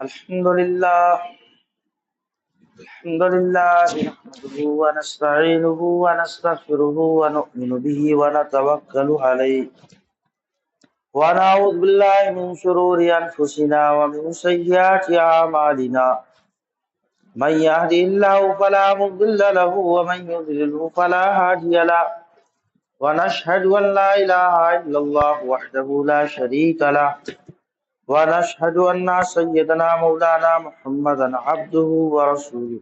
الحمد لله نحمده ونستعينه ونستغفره ونؤمن به ونتوكل عليه ونعوذ بالله من شرور أنفسنا ومن سيئات أعمالنا من يهده الله فلا مضل له ومن يضلله فلا هادي له ونشهد أن لا إله إلا الله وحده لا شريك له ونشهد أن سيدنا مولانا محمدا عبده ورسوله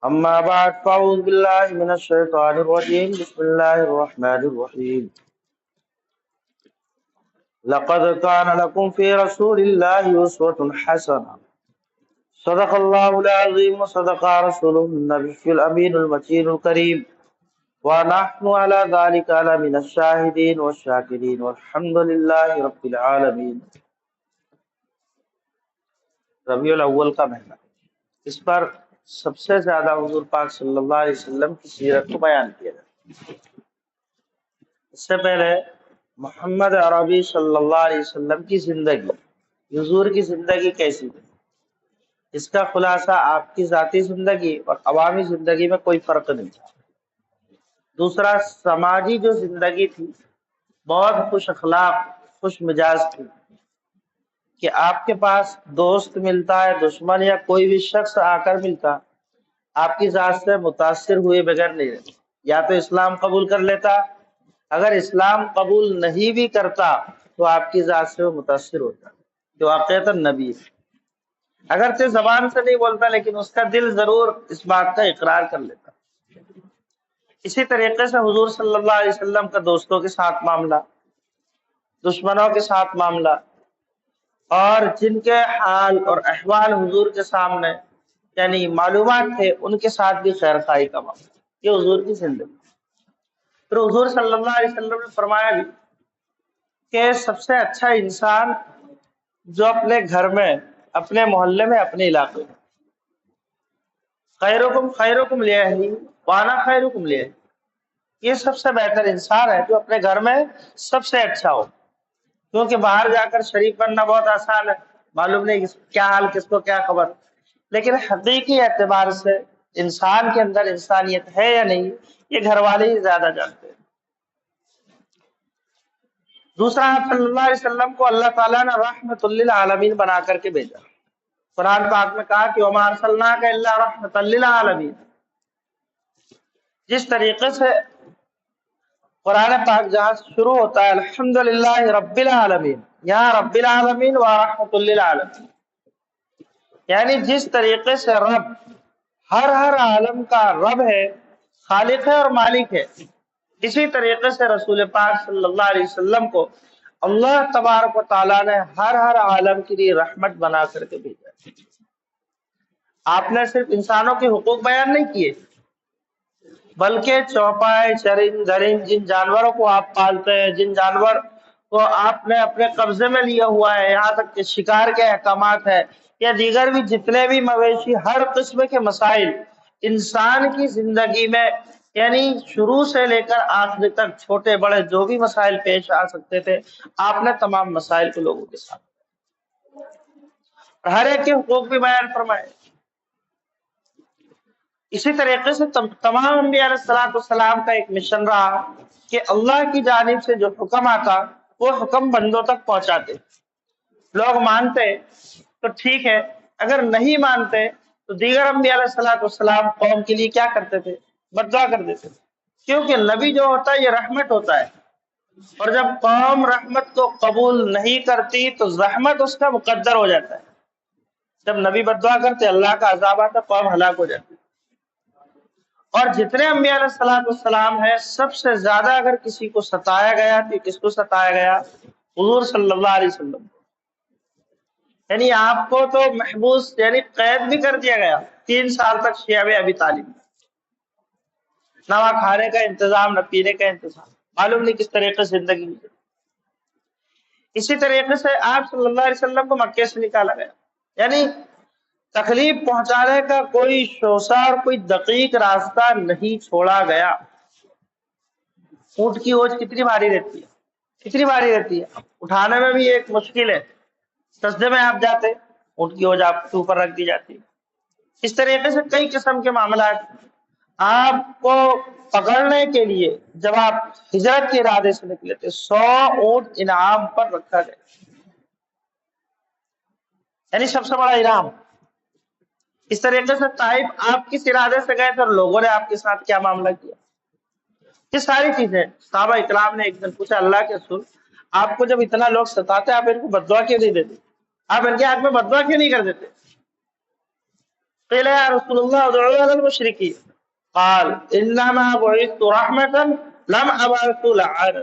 أما بعد فأعوذ بالله من الشيطان الرجيم بسم الله الرحمن الرحيم لقد كان لكم في رسول الله أسوة حسنة صدق الله العظيم وصدق رسوله النبي الأمين المتين الكريم ونحن على ذلك من الشاهدين والشاكرين والحمد لله رب العالمين. ربیع الاول کا مہینہ، اس پر سب سے زیادہ حضور پاک صلی اللہ علیہ وسلم کی سیرت کو بیان کیا جاتا ہے. اس سے پہلے محمد عربی صلی اللہ علیہ وسلم کی زندگی، حضور کی زندگی کیسی تھی، اس کا خلاصہ آپ کی ذاتی زندگی اور عوامی زندگی میں کوئی فرق نہیں تھا. دوسرا، سماجی جو زندگی تھی بہت خوش اخلاق خوش مزاج تھی کہ آپ کے پاس دوست ملتا ہے، دشمن یا کوئی بھی شخص آ کر ملتا، آپ کی ذات سے متاثر ہوئے بغیر نہیں رہتا. یا تو اسلام قبول کر لیتا، اگر اسلام قبول نہیں بھی کرتا تو آپ کی ذات سے وہ متاثر ہوتا، جو واقعتاً نبی ہے. اگرچہ زبان سے نہیں بولتا لیکن اس کا دل ضرور اس بات کا اقرار کر لیتا. اسی طریقے سے حضور صلی اللہ علیہ وسلم کا دوستوں کے ساتھ معاملہ، دشمنوں کے ساتھ معاملہ، اور جن کے حال اور احوال حضور کے سامنے یعنی معلومات تھے ان کے ساتھ بھی خیر خواہی کا معاملہ، یہ حضور کی زندگی. پھر حضور صلی اللہ علیہ وسلم نے فرمایا بھی کہ سب سے اچھا انسان جو اپنے گھر میں، اپنے محلے میں، اپنے علاقے میں، خیرکم خیرکم لأہلی وانا خیرکم لأہلی، یہ سب سے بہتر انسان ہے جو اپنے گھر میں سب سے اچھا ہو. کیونکہ باہر جا کر شریف بننا بہت آسان ہے، معلوم نہیں کیا حال، کس کو کیا خبر، لیکن حقیقی اعتبار سے انسان کے اندر انسانیت ہے یا نہیں یہ گھر والے ہی زیادہ جانتے ہیں. دوسرا، صلی اللہ علیہ وسلم کو اللہ تعالیٰ نے رحمت للعالمین بنا کر کے بھیجا. قرآن پاک میں کہا کہ وما ارسلناک الا رحمۃ للعالمین. جس طریقے سے قرآن پاک جہاں شروع ہوتا ہے الحمدللہ رب العالمین، یہاں رب العالمین و رحمۃ للعالمین، یعنی جس طریقے سے رب ہر عالم کا رب ہے، خالق ہے اور مالک ہے، اسی طریقے سے رسول پاک صلی اللہ علیہ وسلم کو اللہ تبارک و تعالیٰ نے ہر عالم کے لیے رحمت بنا کر کے بھیجا. آپ نے صرف انسانوں کے حقوق بیان نہیں کیے بلکہ چوپائے، چرند، درند، جن جانوروں کو آپ پالتے ہیں، جن جانور کو آپ نے اپنے قبضے میں لیا ہوا ہے، یہاں تک کہ شکار کے احکامات ہے یا دیگر بھی جتنے بھی مویشی، ہر قسم کے مسائل انسان کی زندگی میں یعنی شروع سے لے کر آخر تک چھوٹے بڑے جو بھی مسائل پیش آ سکتے تھے آپ نے تمام مسائل کو لوگوں کے ساتھ، ہر ایک کے حقوق بھی بیان فرمائے. اسی طریقے سے تمام انبیاء علیہ السلام کا ایک مشن رہا کہ اللہ کی جانب سے جو حکم آتا وہ حکم بندوں تک پہنچاتے. لوگ مانتے تو ٹھیک ہے، اگر نہیں مانتے تو دیگر انبیاء علیہ السلام قوم کے لیے کیا کرتے تھے؟ بد دعا کر دیتے تھے. کیونکہ نبی جو ہوتا ہے یہ رحمت ہوتا ہے، اور جب قوم رحمت کو قبول نہیں کرتی تو زحمت اس کا مقدر ہو جاتا ہے. جب نبی بد دعا کرتے اللہ کا عذاب آتا، قوم ہلاک ہو جاتی. اور جتنے انبیاء علیہ السلام ہیں سب سے زیادہ اگر کسی کو ستایا گیا تو کس کو ستایا گیا؟ حضور صلی اللہ علیہ وسلم. یعنی آپ کو تو محبوس یعنی قید بھی کر دیا گیا 3 سال تک شیعہ ابی طالب، نہ وہاں کھانے کا انتظام نہ پینے کا انتظام، معلوم نہیں کس طریقے سے زندگی گزری. اسی طریقے سے آپ صلی اللہ علیہ وسلم کو مکے سے نکالا گیا، یعنی تکلیف پہنچانے کا کوئی شوشہ اور کوئی دقیق راستہ نہیں چھوڑا گیا. اونٹ کی اوج کتنی بھاری رہتی ہے، کتنی بھاری رہتی ہے، اٹھانے میں بھی ایک مشکل ہے. سجدے میں آپ جاتے اونٹ کی اوج آپ کے اوپر رکھ دی جاتی. اس طریقے سے کئی قسم کے معاملات. آپ کو پکڑنے کے لیے جب آپ ہجرت کے ارادے سے نکلے تھے 100 اونٹ انعام پر رکھا گیا، یعنی سب سے بڑا انعام. اس طریقے سے طائف آپ کس ارادے سے گئے تھے اور لوگوں نے آپ کے ساتھ کیا معاملہ کیا، یہ ساری چیزیں. صحابہ اکرام نے ایک دن پوچھا اللہ کے رسول، آپ کو جب اتنا لوگ ستاتے آپ ان کو بددعا کیوں نہیں دیتے، آپ ان کے حق میں بددعا کیوں نہیں کر دیتے؟ قیل یا رسول اللہ ادعوا علی المشرکین قال انما بعثت رحمتا لم ابعث لعانا.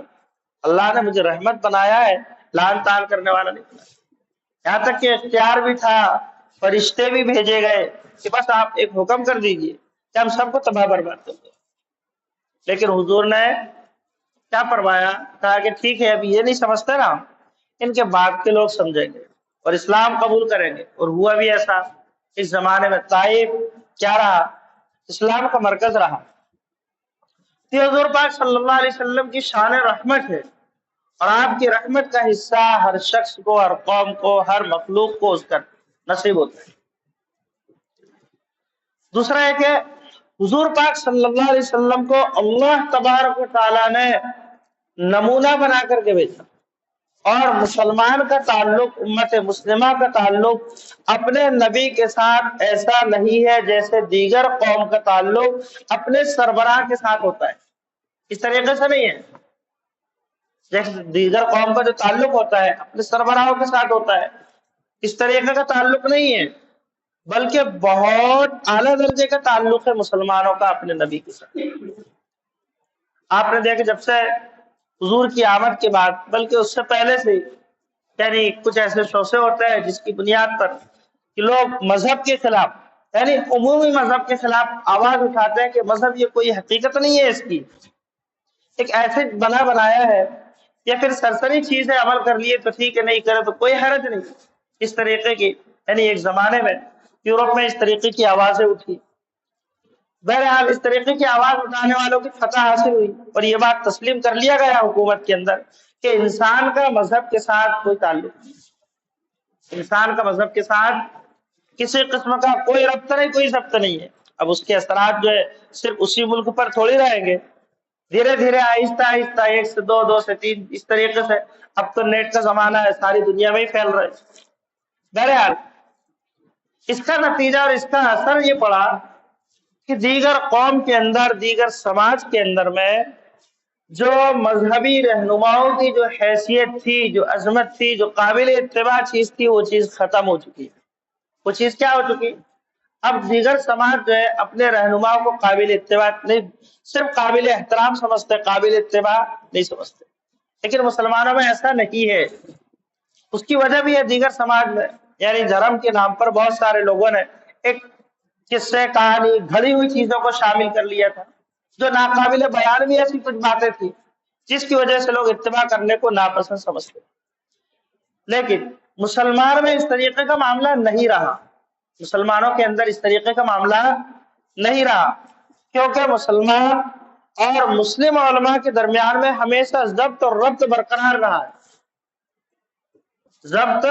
اللہ نے مجھے رحمت بنایا ہے، لعن طعن کرنے والا نہیں بنایا. یہاں تک کہ اختیار بھی تھا، فرشتے بھی بھیجے گئے کہ بس آپ ایک حکم کر دیجئے کہ ہم سب کو تباہ برباد کر دیں. لیکن حضور نے کیا فرمایا؟ کہا کہ ٹھیک ہے ابھی یہ نہیں سمجھتے نا، ان کے بعد کے لوگ سمجھیں گے اور اسلام قبول کریں گے. اور ہوا بھی ایسا. اس زمانے میں طائف کیا رہا؟ اسلام کا مرکز رہا. یہ حضور پاک صلی اللہ علیہ وسلم کی شان رحمت ہے، اور آپ کی رحمت کا حصہ ہر شخص کو، ہر قوم کو، ہر مخلوق کو اس کا نصیب ہوتا ہے. دوسرا ہے کہ حضور پاک صلی اللہ علیہ وسلم کو اللہ تبارک و تعالیٰ نے نمونہ بنا کر کے بھیجا، اور مسلمان کا تعلق، امت مسلمہ کا تعلق اپنے نبی کے ساتھ ایسا نہیں ہے جیسے دیگر قوم کا تعلق اپنے سربراہ کے ساتھ ہوتا ہے. اس طریقے سے نہیں ہے جیسے دیگر قوم کا جو تعلق ہوتا ہے اپنے سربراہوں کے ساتھ ہوتا ہے، اس طریقے کا تعلق نہیں ہے، بلکہ بہت اعلیٰ درجے کا تعلق ہے مسلمانوں کا اپنے نبی کے ساتھ. آپ نے دیکھا جب سے حضور کی آمد کے بعد، بلکہ اس سے پہلے سے، یعنی کچھ ایسے شوشے ہوتے ہیں جس کی بنیاد پر کہ لوگ مذہب کے خلاف، یعنی عمومی مذہب کے خلاف آواز اٹھاتے ہیں کہ مذہب یہ کوئی حقیقت نہیں ہے، اس کی ایک ایسے بنایا ہے، یا پھر سرسری چیز ہے، عمل کر لیے تو ٹھیک ہے، نہیں کرے تو کوئی حرج نہیں. اس طریقے کی، یعنی ایک زمانے میں یورپ میں اس طریقے کی آوازیں اٹھی. بہرحال اس طریقے کی آواز اٹھانے والوں کی فتح حاصل ہوئی، اور یہ بات تسلیم کر لیا گیا حکومت کے اندر کہ انسان کا مذہب کے ساتھ کوئی تعلق نہیں. انسان کا مذہب کے ساتھ کسی قسم کا کوئی ربط نہیں، کوئی ضبط نہیں ہے. اب اس کے اثرات جو ہے صرف اسی ملک پر تھوڑی رہیں گے، دھیرے دھیرے آہستہ آہستہ 1 سے 2، 2 سے 3، اس طریقے سے. اب تو نیٹ کا زمانہ ہے، ساری دنیا میں ہی پھیل رہا ہے. بہرحال اس کا نتیجہ اور اس کا اثر یہ پڑا کہ دیگر قوم کے اندر، دیگر سماج کے اندر میں جو مذہبی رہنماؤں کی جو حیثیت تھی، جو عظمت تھی، جو قابل اتباع چیز تھی، وہ چیز ختم ہو چکی ہے. وہ چیز کیا ہو چکی؟ اب دیگر سماج جو ہے اپنے رہنماؤں کو قابل اتباع نہیں، صرف قابل احترام سمجھتے، قابل اتباع نہیں سمجھتے. لیکن مسلمانوں میں ایسا نہیں ہے. اس کی وجہ بھی ہے دیگر سماج میں، یعنی دھرم کے نام پر بہت سارے لوگوں نے ایک قصے، کہانی، گھڑی ہوئی چیزوں کو شامل کر لیا تھا، جو ناقابل بیان بھی ایسی کچھ باتیں تھی جس کی وجہ سے لوگ اتباع کرنے کو ناپسند سمجھتے. لیکن مسلمان میں اس طریقے کا معاملہ نہیں رہا، مسلمانوں کے اندر اس طریقے کا معاملہ نہیں رہا، کیونکہ مسلمان اور مسلم علماء کے درمیان میں ہمیشہ ضبط اور ربط برقرار رہا ہے. ضبط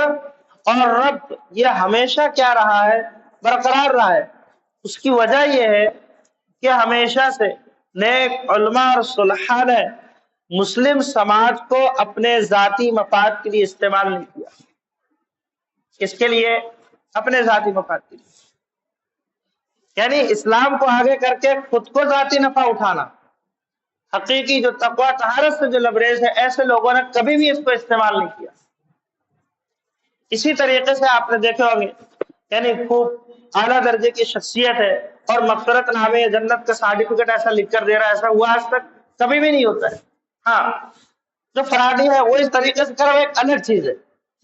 اور ربط یہ ہمیشہ کیا رہا ہے؟ برقرار رہا ہے. اس کی وجہ یہ ہے کہ ہمیشہ سے نیک علماء اور صلحاء نے مسلم سماج کو اپنے ذاتی مفاد کے لیے استعمال نہیں کیا. کس کے لیے؟ اپنے ذاتی مفاد کے لیے. یعنی اسلام کو آگے کر کے خود کو ذاتی نفع اٹھانا. حقیقی جو تقویٰ طہارت سے جو لبریز ہے، ایسے لوگوں نے کبھی بھی اس کو استعمال نہیں کیا. اسی طریقے سے آپ نے دیکھے ہوں گے، یعنی خوب اعلیٰ درجے کی شخصیت ہے اور مغفرت نامے جنت کا سرٹیفکیٹ ایسا لکھ کر دے رہا ہے، ایسا ہوا آج تک کبھی بھی نہیں ہوتا ہے. ہاں جو فرادی ہے وہ اس طریقے سے کرو، ایک الگ چیز ہے.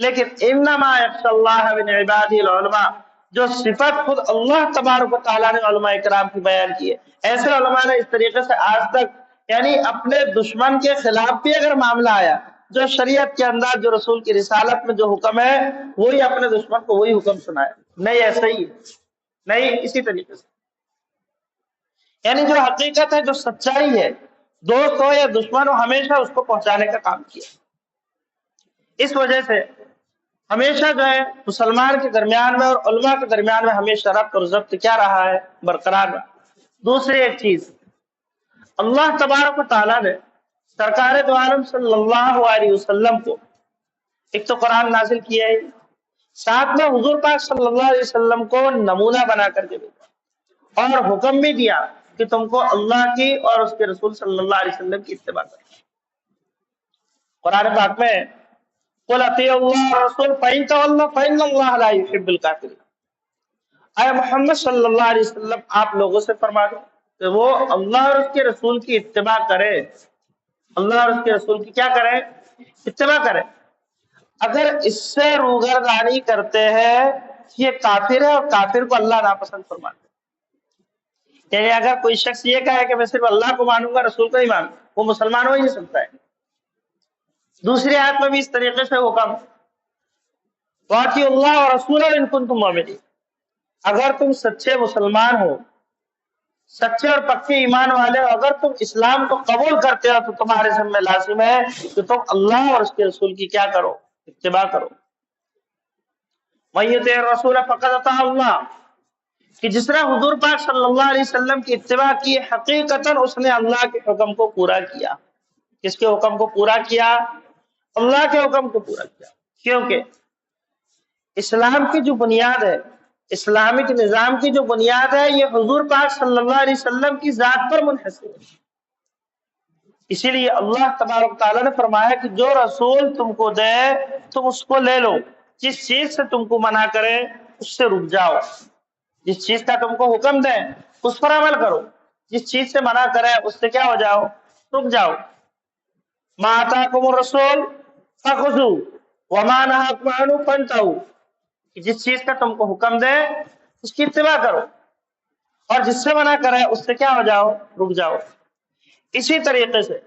لیکن انما یخشی اللہ من عبادہ العلماء، جو صفت خود اللہ تبارک و تعالیٰ نے علماء کرام کی بیان کی ہے، ایسے علماء نے اس طریقے سے آج تک، یعنی اپنے دشمن کے خلاف بھی اگر معاملہ آیا، جو شریعت کے اندر، جو رسول کی رسالت میں جو حکم ہے، وہی اپنے دشمن کو وہی حکم سنائے. نہیں ایسا ہی نہیں، اسی طریقے سے، یعنی جو حقیقت ہے، جو سچائی ہے، دوست ہو یا دشمن ہو، ہمیشہ اس کو پہنچانے کا کام کیا. اس وجہ سے ہمیشہ جو ہے مسلمان کے درمیان میں اور علماء کے درمیان میں ہمیشہ ربط اور ضبط کیا رہا ہے؟ برقرار رہا۔ دوسری ایک چیز، اللہ تبارک و تعالیٰ نے سرکار دو عالم صلی اللہ علیہ وسلم کو ایک تو قرآن نازل کیا ہے، ساتھ میں حضور پاک صلی اللہ علیہ وسلم کو نمونہ بنا کر کے بھیجا اور حکم بھی دیا کہ تم کو اللہ کی اور اس کے رسول صلی اللہ علیہ وسلم کی اتباع کرنا۔ قرآن پاک میں قل اطیعوا اللہ والرسول فإن تولوا فإن اللہ لا يحب الکافرین، اے محمد صلی اللہ علیہ وسلم آپ لوگوں سے فرما دو کہ وہ اللہ اور اس کے رسول کی اتباع کرے، اللہ اور اس کے رسول کی کیا کرے؟ اتباع کرے۔ اگر اس سے روگردانی کرتے ہیں یہ کافر ہے، اور کافر کو اللہ ناپسند فرماتے ہیں۔ یعنی اگر کوئی شخص یہ کہے کہ میں صرف اللہ کو مانوں گا رسول کو نہیں مانوں گا، وہ مسلمان ہو ہی نہیں سکتا ہے۔ دوسری آیت میں بھی اس طریقے سے حکم، وَأَطِیعُوا اللَّهَ وَرَسُولَهُ إِن كُنتُم مُؤْمِنِینَ، اگر تم سچے مسلمان ہو، سچے اور پکے ایمان والے ہو، اگر تم اسلام کو قبول کرتے ہو تو تمہارے ذمہ لازم ہے کہ تم اللہ اور اس کے رسول کی کیا کرو؟ اتباع کرو۔ مَن یُطِعِ الرَّسُولَ فَقَدْ أَطَاعَ اللَّهَ، کہ جس نے حضور پاک صلی اللہ علیہ وسلم کی اتباع کی حقیقتاً اس نے اللہ کے حکم کو پورا کیا۔ کس کے حکم کو پورا کیا؟ اللہ کے حکم کو پورا کیا۔ کیونکہ اسلام کی جو بنیاد ہے، اسلامک نظام کی جو بنیاد ہے، یہ حضور پاک صلی اللہ علیہ وسلم کی ذات پر منحصر ہے۔ اسی لیے اللہ تبارک تعالیٰ نے فرمایا کہ جو رسول تم کو دے تم اس کو لے لو، جس چیز سے تم کو منع کرے اس سے رک جاؤ، جس چیز کا تم کو حکم دے اس پر عمل کرو، جس چیز سے منع کرے اس سے کیا ہو جاؤ؟ رک جاؤ۔ ما آتاکم الرسول فخذوہ وما نہاکم عنہ فانتہوا، جس چیز کا تم کو حکم دے اس کی اتباع کرو، اور جس سے منع کرے اس سے کیا ہو جاؤ؟ رک جاؤ۔ اسی طریقے سے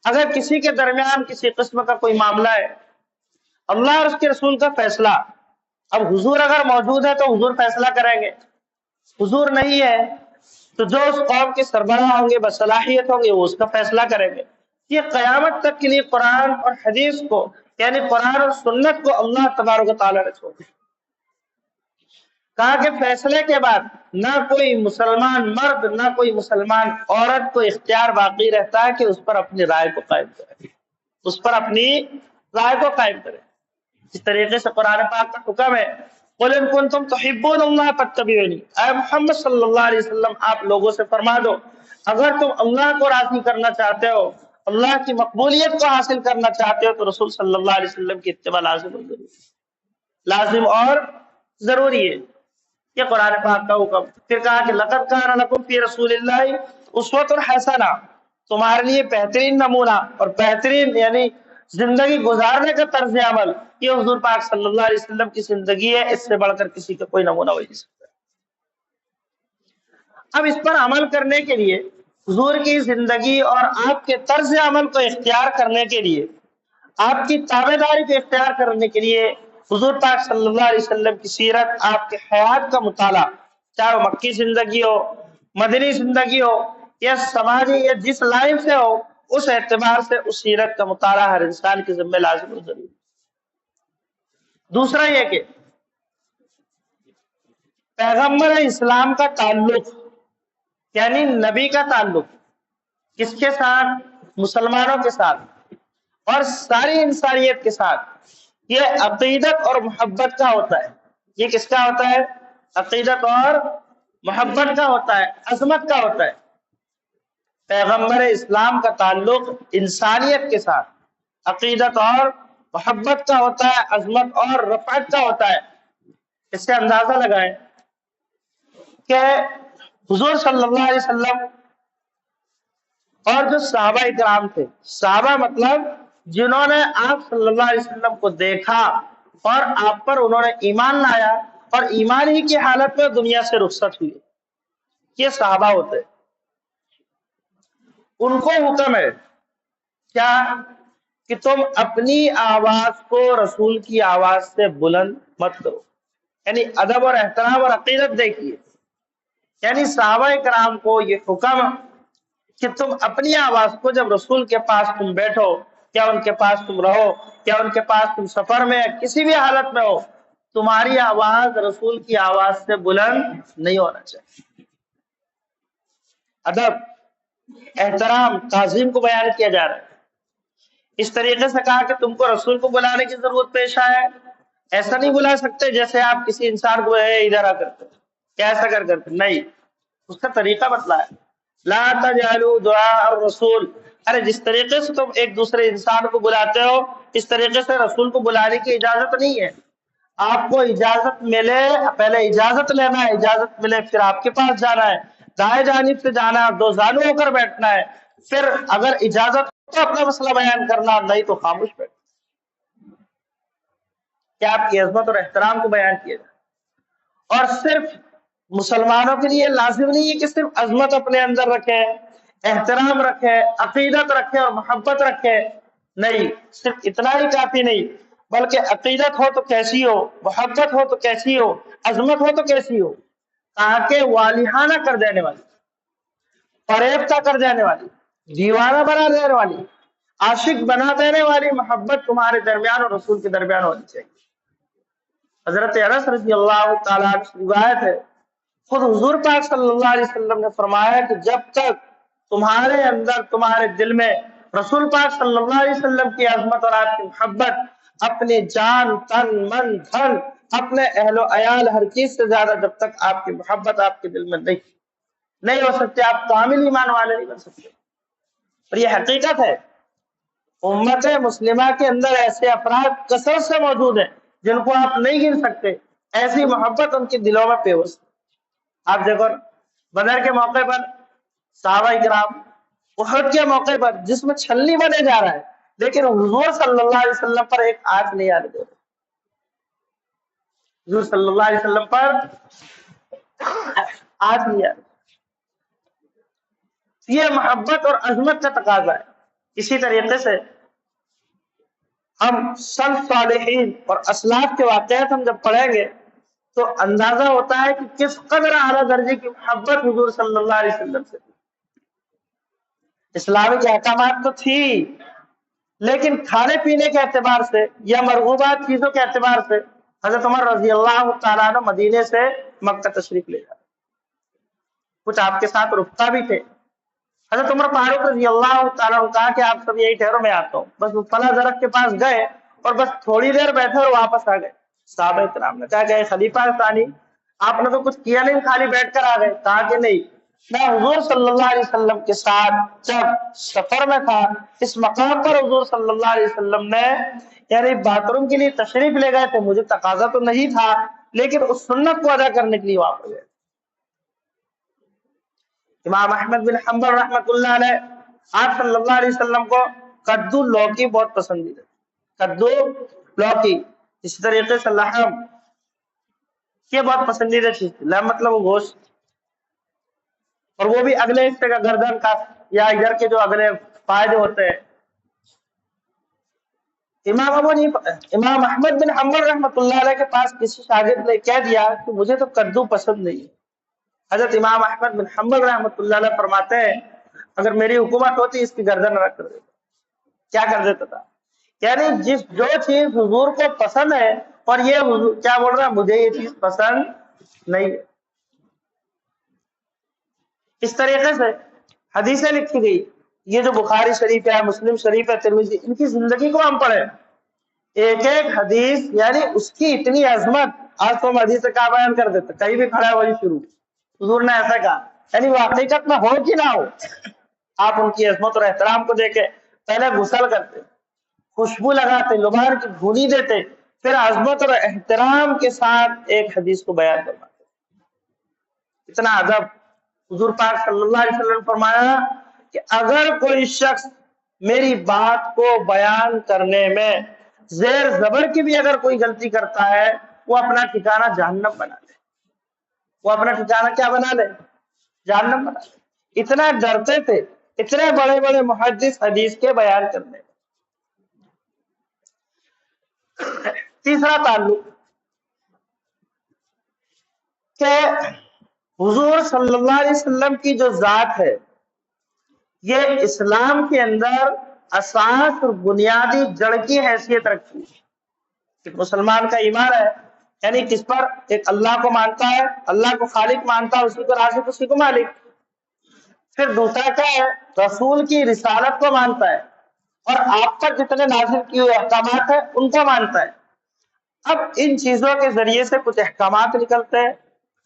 اگر کسی کے درمیان کسی قسم کا کوئی معاملہ ہے، اللہ اور اس کے رسول کا فیصلہ، اب حضور اگر موجود ہے تو حضور فیصلہ کریں گے، حضور نہیں ہے تو جو اس قوم کے سربراہ ہوں گے بصلاحیت ہوں گے وہ اس کا فیصلہ کریں گے۔ یہ قیامت تک کے لیے قرآن اور حدیث کو، یعنی قرآن اور سنت کو اللہ تبارک و تعالیٰ نے چھوڑا۔ کہا کہ فیصلے کے بعد نہ کوئی مسلمان مرد نہ کوئی مسلمان عورت کو اختیار باقی رہتا ہے کہ اس پر اپنی رائے کو قائم کرے، اس پر اپنی رائے کو قائم کرے۔ اس طریقے سے قرآن پاک کا حکم ہے قُلْ إِن كُنتُمْ تُحِبُّونَ اللَّهَ فَاتَّبِعُونِی، اے محمد صلی اللہ علیہ وسلم آپ لوگوں سے فرما دو اگر تم اللہ کو راضی کرنا چاہتے ہو، اللہ کی مقبولیت کو حاصل کرنا چاہتے ہو تو رسول صلی اللہ علیہ وسلم کی اتباع لازم اور ضروری ہے۔ یہ قرآن پاک کا حکم۔ پھر کہا کہ لَقَدْ كَانَ لَكُمْ فِي رَسُولِ اللَّهِ أُسْوَةٌ حَسَنَةٌ، تمہارے لیے بہترین نمونہ اور بہترین یعنی زندگی گزارنے کا طرز عمل یہ حضور پاک صلی اللہ علیہ وسلم کی زندگی ہے، اس سے بڑھ کر کسی کا کوئی نمونہ ہو نہیں سکتا۔ اب اس پر عمل کرنے کے لیے، حضور کی زندگی اور آپ کے طرز عمل کو اختیار کرنے کے لیے، آپ کی تابعداری کو اختیار کرنے کے لیے حضور پاک صلی اللہ علیہ وسلم کی سیرت، آپ کے حیات کا مطالعہ، چاہے وہ مکی زندگی ہو، مدنی زندگی ہو یا سماجی یا جس لائن سے ہو، اس اعتبار سے اس سیرت کا مطالعہ ہر انسان کے ذمہ لازم و ضروری۔ دوسرا یہ کہ پیغمبر اسلام کا تعلق یعنی نبی کا تعلق کس کے ساتھ؟ مسلمانوں کے ساتھ اور ساری انسانیت کے ساتھ، یہ عقیدت اور محبت کا ہوتا ہے۔ یہ کس کا ہوتا ہے؟ عقیدت اور محبت کا ہوتا ہے، عظمت کا ہوتا ہے۔ پیغمبر اسلام کا تعلق انسانیت کے ساتھ عقیدت اور محبت کا ہوتا ہے، عظمت اور رفعت کا ہوتا ہے۔ اس سے اندازہ لگائیں کہ حضور صلی اللہ علیہ وسلم اور جو صحابہ اکرام تھے، صحابہ مطلب جنہوں نے آپ صلی اللہ علیہ وسلم کو دیکھا اور آپ پر انہوں نے ایمان لایا اور ایمان ہی کی حالت میں دنیا سے رخصت ہوئے، یہ صحابہ ہوتے ہیں۔ ان کو حکم ہے کیا؟ کہ تم اپنی آواز کو رسول کی آواز سے بلند مت کرو، یعنی ادب اور احترام اور عقیدت دیکھیے۔ یعنی صحابہ کرام کو یہ حکم کہ تم اپنی آواز کو جب رسول کے پاس تم بیٹھو کیا ان کے پاس تم رہو، کیا ان کے پاس تم سفر میں کسی بھی حالت میں ہو، تمہاری آواز رسول کی آواز سے بلند نہیں ہونا چاہیے۔ ادب، احترام، تعظیم کو بیان کیا جا رہا ہے۔ اس طریقے سے کہا کہ تم کو رسول کو بلانے کی ضرورت پیش آئے، ایسا نہیں بلا سکتے جیسے آپ کسی انسان کو ادھر آ کرتے کیسا کر کرتے، نہیں، اس کا طریقہ بتلایا۔ لا تجعلوا دعاء الرسول، ارے جس طریقے سے تم ایک دوسرے انسان کو بلاتے ہو اس طریقے سے رسول کو بلانے کی اجازت نہیں ہے۔ آپ کو اجازت ملے، پہلے اجازت لینا ہے، اجازت ملے پھر آپ کے پاس جانا ہے، دائیں جانب سے جانا ہے، دو زانو ہو کر بیٹھنا ہے، پھر اگر اجازت تو اپنا مسئلہ بیان کرنا، نہیں تو خاموش بیٹھنا۔ کیا آپ کی عظمت اور احترام کو بیان کیا جائے۔ اور صرف مسلمانوں کے لیے لازم نہیں ہے کہ صرف عظمت اپنے اندر رکھے، احترام رکھے، عقیدت رکھے اور محبت رکھے، نہیں، صرف اتنا ہی کافی نہیں، بلکہ عقیدت ہو تو کیسی ہو، محبت ہو تو کیسی ہو، عظمت ہو تو کیسی ہو، تاکہ والہانہ کر دینے والی، فریفتہ کر دینے والی، دیوانہ بنا دینے والی، عاشق بنا دینے والی محبت تمہارے درمیان اور رسول کے درمیان ہونی چاہیے۔ حضرت انس رضی اللہ تعالیٰ عنہ سے روایت ہے، خود حضور پاک صلی اللہ علیہ وسلم نے فرمایا کہ جب تک تمہارے اندر، تمہارے دل میں رسول پاک صلی اللہ علیہ وسلم کی عظمت اور آپ کی محبت اپنی جان، تن، من، دھن، اپنے اہل و عیال، ہر چیز سے زیادہ جب تک آپ کی محبت آپ کے دل میں نہیں ہو سکتے، آپ کامل ایمان والے نہیں بن سکتے۔ اور یہ حقیقت ہے، امت مسلمہ کے اندر ایسے افراد کثرت سے موجود ہیں جن کو آپ نہیں گن سکتے، ایسی محبت ان کے دلوں میں پیوست۔ آپ دیکھو بدر کے موقع پر صحابہ کرام، احد کے موقع پر جس میں چھلنی بنے جا رہا ہے، لیکن حضور صلی اللہ علیہ وسلم پر ایک آنچ نہیں آنے دے رہے، حضور صلی اللہ علیہ وسلم پر آنچ نہیں آنے۔ یہ محبت اور عظمت کا تقاضا ہے۔ اسی طریقے سے ہم سلف صالحین اور اسلاف کے واقعات ہم جب پڑھیں گے تو اندازہ ہوتا ہے کہ کس قدر اعلیٰ درجے کی محبت حضور صلی اللہ علیہ وسلم سے تھی۔ اسلامی کے احکامات تو تھی، لیکن کھانے پینے کے اعتبار سے یا مرغوبات چیزوں کے اعتبار سے حضرت عمر رضی اللہ تعالیٰ عنہ مدینے سے مکہ تشریف لے جاتے، کچھ آپ کے ساتھ رفقا بھی تھے۔ حضرت عمر فاروق رضی اللہ تعالیٰ عنہ کہا کہ آپ سب یہی ٹھہرو، میں آتا ہوں، بس وہ فلاں درخت کے پاس گئے اور بس تھوڑی دیر بیٹھے اور واپس آ گئے۔ صحابہ کرام نے کہا کہ خلیفہ ثانی، آپ نے تو کچھ کیا نہیں، خالی بیٹھ کر آ گئے۔ کہا کہ نہیں، میں حضور صلی اللہ علیہ وسلم کے ساتھ جب سفر میں تھا، اس مقام پر حضور صلی اللہ علیہ وسلم نے یعنی باتھ روم کے لیے تشریف لے گئے تھے، مجھے تقاضا تو نہیں تھا لیکن اس سنت کو ادا کرنے کے لیے واپس گئے۔ امام احمد بن حنبل رحمۃ اللہ علیہ، آپ صلی اللہ علیہ وسلم کو کدو لوکی بہت پسندیدہ، کدو لوکی، اسی طریقے سے لحم، یہ بہت پسندیدہ چیز تھی۔ لحم مطلب وہ گوشت، اور وہ بھی اگلے حصے کا، گردن کا یا ادھر کے جو اگلے فائدے ہوتے ہیں۔ امام احمد بن حنبل رحمۃ اللہ علیہ کے پاس کسی شاگرد نے کہہ دیا کہ مجھے تو کدو پسند نہیں ہے۔ حضرت امام احمد بن حنبل رحمۃ اللہ علیہ فرماتے ہیں اگر میری حکومت ہوتی اس کی گردن رکھ کر دیتا۔ کیا کر دیتا تھا؟ یعنی جو چیز حضور کو پسند ہے اور یہ حضور کیا بول رہا ہے، مجھے یہ چیز پسند نہیں ہے۔ اس طریقے سے حدیثیں لکھی گئی، یہ جو بخاری شریف ہے، مسلم شریف ہے، ترمذی، ان کی زندگی کو ہم پڑھیں، ایک ایک حدیث یعنی اس کی اتنی عظمت۔ آج تو ہم حدیث کا بیان کر دیتے، کہیں بھی کھڑا ہے وہی شروع، حضور نے ایسا کہا، یعنی وہ حقیقت میں ہو کہ نہ ہو، آپ ان کی عظمت اور احترام کو دیکھے، پہلے غسل کرتے، خوشبو لگاتے، لبان کی دھونی دیتے، پھر عظمت اور احترام کے ساتھ ایک حدیث کو بیان کرواتے۔ اتنا ادب۔ حضور پاک صلی اللہ علیہ وسلم نے فرمایا کہ اگر کوئی شخص میری بات کو بیان کرنے میں زیر زبر کی بھی اگر کوئی غلطی کرتا ہے، وہ اپنا ٹھکانہ جہنم بنا لے، وہ اپنا ٹھکانہ کیا بنا لے؟ جہنم بنا لے۔ اتنا ڈرتے تھے اتنے بڑے بڑے محدث حدیث کے بیان کرنے۔ تیسرا تعلق کہ حضور صلی اللہ علیہ وسلم کی جو ذات ہے، یہ اسلام کے اندر اساس اور بنیادی جڑ کی حیثیت رکھتی ہے۔ ایک مسلمان کا ایمان ہے یعنی کس پر؟ ایک اللہ کو مانتا ہے، اللہ کو خالق مانتا ہے، اسی کو رازق، اسی کو مالک۔ پھر دوسرا کیا ہے؟ رسول کی رسالت کو مانتا ہے اور آپ پر جتنے نازل کیے ہوئے احکامات ہیں ان کو مانتا ہے۔ اب ان چیزوں کے ذریعے سے کچھ احکامات نکلتے ہیں،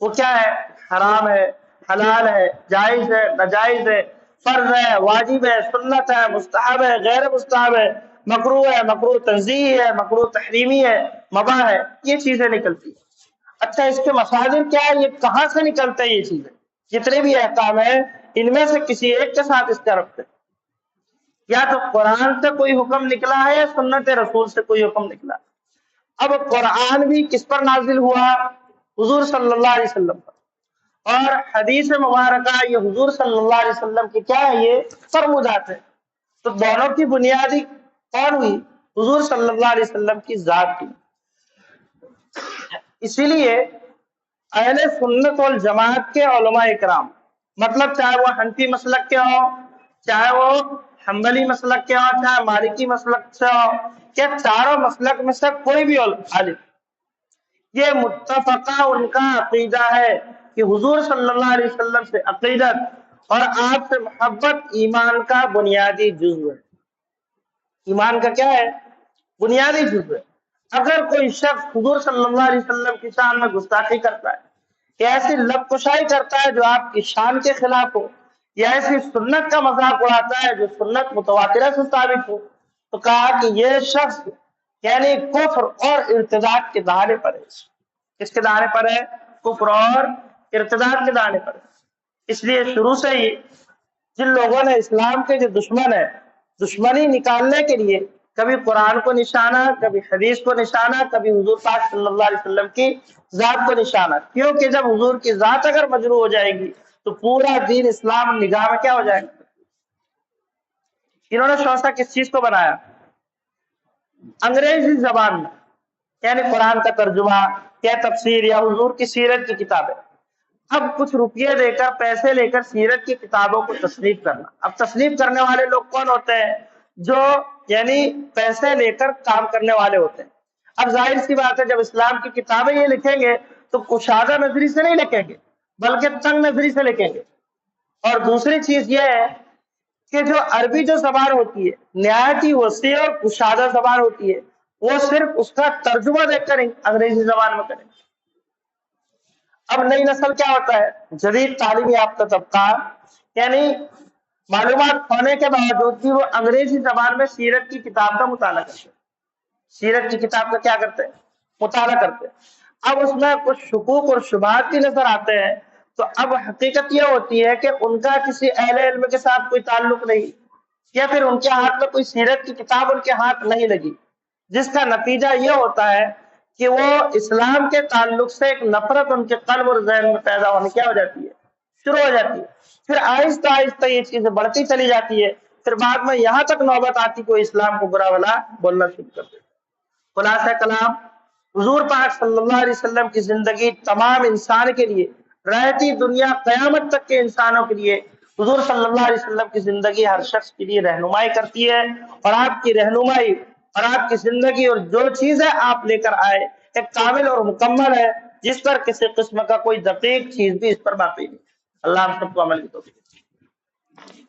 وہ کیا ہے؟ حرام ہے، حلال ہے، جائز ہے، ناجائز ہے، فرض ہے، واجب ہے، سنت ہے، مستحب ہے، غیر مستحب ہے، مکروہ ہے، مکروہ تنزیہی ہے، مکروہ تحریمی ہے، مباح ہے، یہ چیزیں نکلتی ہیں۔ اچھا اس کے مصادر کیا ہے؟ یہ کہاں سے نکلتے ہیں یہ چیزیں؟ جتنے بھی احکام ہیں ان میں سے کسی ایک کے ساتھ اس کا ربط ہے، یا تو قرآن سے کوئی حکم نکلا ہے یا سنت رسول سے کوئی حکم نکلا ہے۔ اب قرآن بھی کس پر نازل ہوا؟ حضور صلی اللہ علیہ وسلم پر، اور حدیث مبارکہ یہ حضور صلی اللہ علیہ وسلم کی کیا ہے؟ یہ فرمودات ہے۔ تو دونوں کی بنیادی کون ہوئی؟ حضور صلی اللہ علیہ وسلم کی ذات کی۔ اسی لیے اہل سنت والجماعت کے علماء اکرام، مطلب چاہے وہ حنفی مسلک کے ہوں، چاہے وہ حنبلی مسلک کے ہوں، چاہے مالکی مسلک سے ہوں، کہ چاروں مسلک میں سے کوئی بھی عالم، یہ متفقہ ان کا عقیدہ ہے کہ حضور صلی اللہ علیہ وسلم سے عقیدت اور آپ سے محبت ایمان کا بنیادی جزو ہے۔ ایمان کا کیا ہے؟ بنیادی جزو ہے۔ اگر کوئی شخص حضور صلی اللہ علیہ وسلم کی شان میں گستاخی کرتا ہے یا ایسی لب کشائی کرتا ہے جو آپ کی شان کے خلاف ہو، یا ایسی سنت کا مذاق اڑاتا ہے جو سنت متواترہ سے ثابت ہو، تو کہا کہ یہ شخص یعنی کفر اور ارتداد کے دہانے پر ہے۔ کس کے دہانے پر ہے؟ کفر اور ارتداد کے دہانے پر ہے۔ اس لیے شروع سے ہی جن لوگوں نے اسلام کے جو دشمن ہے، دشمنی نکالنے کے لیے کبھی قرآن کو نشانہ، کبھی حدیث کو نشانہ، کبھی حضور پاک صلی اللہ علیہ وسلم کی ذات کو نشانہ، کیونکہ جب حضور کی ذات اگر مجروح ہو جائے گی تو پورا دین اسلام نگاہ میں کیا ہو جائے گا۔ انہوں نے شوشہ کس چیز کو بنایا؟ انگریزی زبان میں، یعنی قرآن کا ترجمہ یا تفسیر یا حضور کی سیرت کی کتابیں۔ اب کچھ روپیے دے کر، پیسے لے کر سیرت کی کتابوں کو تصنیف کرنا۔ اب تصنیف کرنے والے لوگ کون ہوتے ہیں؟ جو یعنی پیسے لے کر کام کرنے والے ہوتے ہیں۔ اب ظاہر سی بات ہے جب اسلام کی کتابیں یہ لکھیں گے تو کشادہ نظری سے نہیں لکھیں گے بلکہ تنگ نظری سے لکھیں گے۔ اور دوسری چیز یہ ہے کہ جو عربی جو زبان ہوتی ہے نہایت ہی وسیع اور کشادہ زبان ہوتی ہے، وہ صرف اس کا ترجمہ دیکھ کر انگریزی زبان میں کریں۔ اب نئی نسل کیا ہوتا ہے؟ جدید تعلیم یافتہ طبقہ، یعنی معلومات ہونے کے باوجود بھی وہ انگریزی زبان میں سیرت کی کتاب کا مطالعہ کرتے ہیں۔ سیرت کی کتاب کا کیا کرتے ہیں؟ مطالعہ کرتے ہیں۔ اب اس میں کچھ شکوک اور شبہات بھی نظر آتے ہیں، تو اب حقیقت یہ ہوتی ہے کہ ان کا کسی اہل علم کے ساتھ کوئی تعلق نہیں، یا پھر ان کے ہاتھ میں کوئی سیرت کی کتاب ان کے ہاتھ نہیں لگی، جس کا نتیجہ یہ ہوتا ہے کہ وہ اسلام کے تعلق سے ایک نفرت ان کے قلب اور ذہن میں پیدا ہونے کیا ہو جاتی ہے؟ شروع ہو جاتی ہے۔ پھر آہستہ آہستہ یہ چیزیں بڑھتی چلی جاتی ہے، پھر بعد میں یہاں تک نوبت آتی کوئی اسلام کو برا بھلا بولنا شروع کر دیتا ہے۔ خلاصہ کلام، حضور پاک صلی اللہ علیہ وسلم کی زندگی تمام انسان کے لیے، رہتی دنیا قیامت تک کے انسانوں کے لیے، حضور صلی اللہ علیہ وسلم کی زندگی ہر شخص کے لیے رہنمائی کرتی ہے، اور آپ کی رہنمائی اور آپ کی زندگی اور جو چیزیں آپ لے کر آئے ایک کامل اور مکمل ہے، جس پر کسی قسم کا کوئی دقیق چیز بھی اس پر باقی نہیں۔ اللہ ہم سب کو عمل کی توفیق دے۔